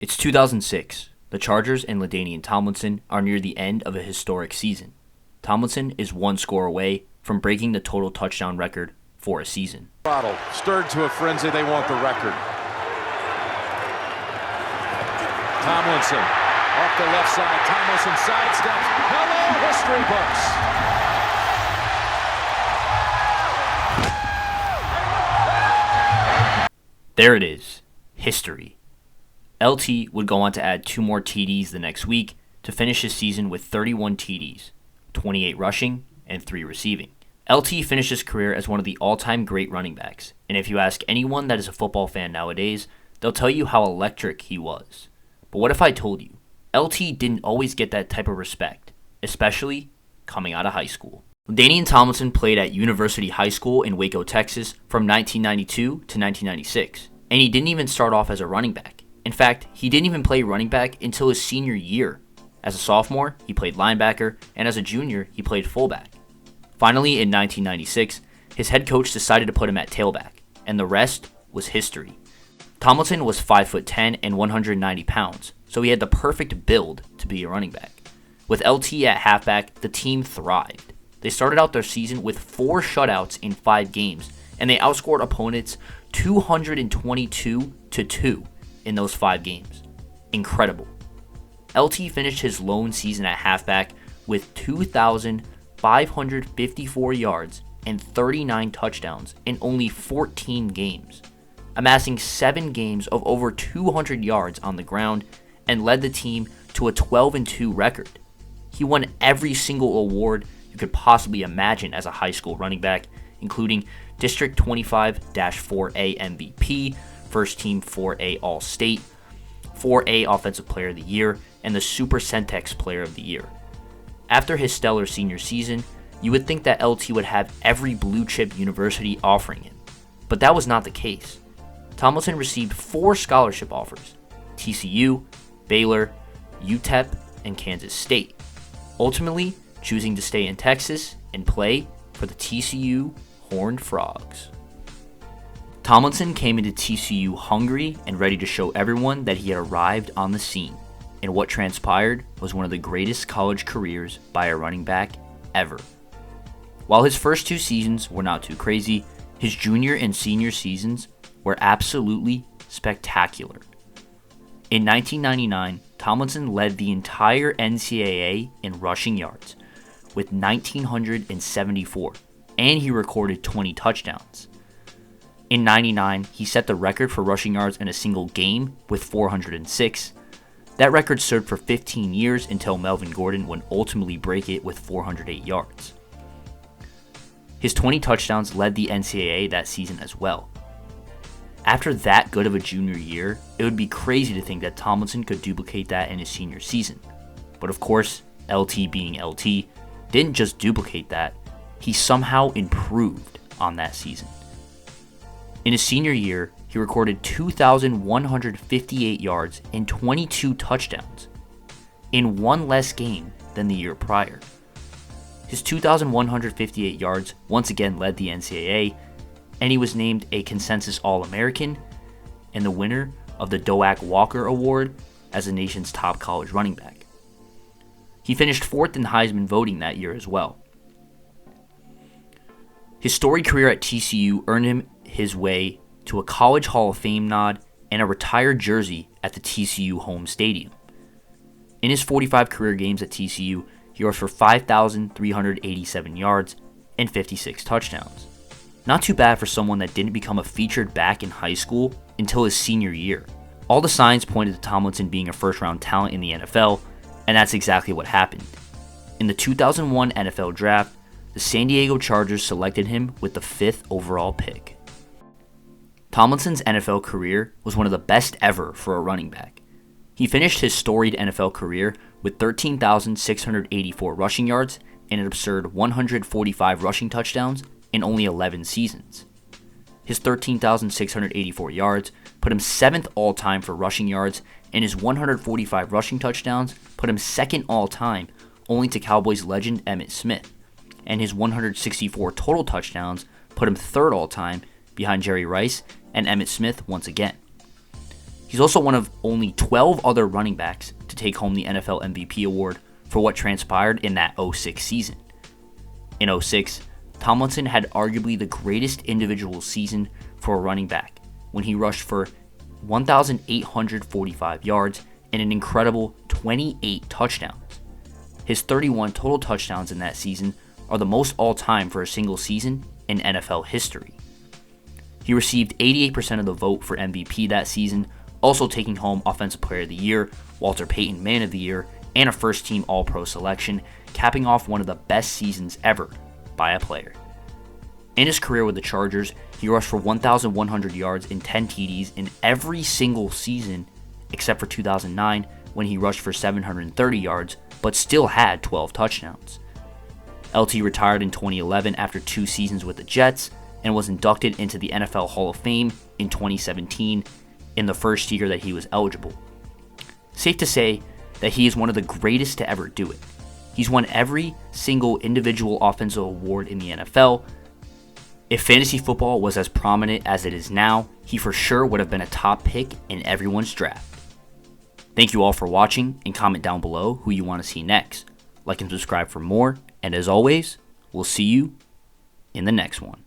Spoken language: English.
It's 2006. The Chargers and LaDainian Tomlinson are near the end of a historic season. Tomlinson is one score away from breaking the total touchdown record for a season. Stirred to a frenzy, they want the record. Tomlinson off the left side. Tomlinson sidesteps. Hello, history books. There it is. History. LT would go on to add 2 more TDs the next week to finish his season with 31 TDs, 28 rushing, and 3 receiving. LT finished his career as one of the all-time great running backs, and if you ask anyone that is a football fan nowadays, they'll tell you how electric he was. But what if I told you, LT didn't always get that type of respect, especially coming out of high school. LaDainian Tomlinson played at University High School in Waco, Texas from 1992 to 1996, and he didn't even start off as a running back. In fact, he didn't even play running back until his senior year. As a sophomore, he played linebacker, and as a junior, he played fullback. Finally, in 1996, his head coach decided to put him at tailback, and the rest was history. Tomlinson was 5'10" and 190 pounds, so he had the perfect build to be a running back. With LT at halfback, the team thrived. They started out their season with 4 shutouts in 5 games, and they outscored opponents 222-2 in those 5 games. Incredible. LT finished his lone season at halfback with 2,554 yards and 39 touchdowns in only 14 games, amassing 7 games of over 200 yards on the ground and led the team to a 12-2 record. He won every single award you could possibly imagine as a high school running back, including District 25-4A MVP, First Team 4A All-State, 4A Offensive Player of the Year, and the Super Centex Player of the Year. After his stellar senior season, you would think that LT would have every blue-chip university offering him, but that was not the case. Tomlinson received 4 scholarship offers: TCU, Baylor, UTEP, and Kansas State, ultimately choosing to stay in Texas and play for the TCU Horned Frogs. Tomlinson came into TCU hungry and ready to show everyone that he had arrived on the scene, and what transpired was one of the greatest college careers by a running back ever. While his first 2 seasons were not too crazy, his junior and senior seasons were absolutely spectacular. In 1999, Tomlinson led the entire NCAA in rushing yards with 1,974, and he recorded 20 touchdowns. In 99, he set the record for rushing yards in a single game with 406. That record served for 15 years until Melvin Gordon would ultimately break it with 408 yards. His 20 touchdowns led the NCAA that season as well. After that good of a junior year, it would be crazy to think that Tomlinson could duplicate that in his senior season. But of course, LT being LT, didn't just duplicate that, he somehow improved on that season. In his senior year, he recorded 2,158 yards and 22 touchdowns in 1 less game than the year prior. His 2,158 yards once again led the NCAA, and he was named a consensus All-American and the winner of the Doak Walker Award as the nation's top college running back. He finished 4th in Heisman voting that year as well. His storied career at TCU earned him his way to a College Hall of Fame nod and a retired jersey at the TCU home stadium. In his 45 career games at TCU, he rushed for 5,387 yards and 56 touchdowns. Not too bad for someone that didn't become a featured back in high school until his senior year. All the signs pointed to Tomlinson being a first-round talent in the NFL, and that's exactly what happened. In the 2001 NFL Draft, the San Diego Chargers selected him with the 5th overall pick. Tomlinson's NFL career was one of the best ever for a running back. He finished his storied NFL career with 13,684 rushing yards and an absurd 145 rushing touchdowns in only 11 seasons. His 13,684 yards put him 7th all-time for rushing yards, and his 145 rushing touchdowns put him 2nd all-time, only to Cowboys legend Emmitt Smith, and his 164 total touchdowns put him 3rd all-time behind Jerry Rice and Emmitt Smith once again. He's also one of only 12 other running backs to take home the NFL MVP award for what transpired in that 06 season. In 06, Tomlinson had arguably the greatest individual season for a running back when he rushed for 1,845 yards and an incredible 28 touchdowns. His 31 total touchdowns in that season are the most all-time for a single season in NFL history. He received 88% of the vote for MVP that season, also taking home Offensive Player of the Year, Walter Payton Man of the Year, and a first-team All-Pro selection, capping off one of the best seasons ever by a player. In his career with the Chargers, he rushed for 1,100 yards and 10 TDs in every single season except for 2009 when he rushed for 730 yards but still had 12 touchdowns. LT retired in 2011 after 2 seasons with the Jets and was inducted into the NFL Hall of Fame in 2017 in the first year that he was eligible. Safe to say that he is one of the greatest to ever do it. He's won every single individual offensive award in the NFL. If fantasy football was as prominent as it is now, he for sure would have been a top pick in everyone's draft. Thank you all for watching, and comment down below who you want to see next. Like and subscribe for more, and as always, we'll see you in the next one.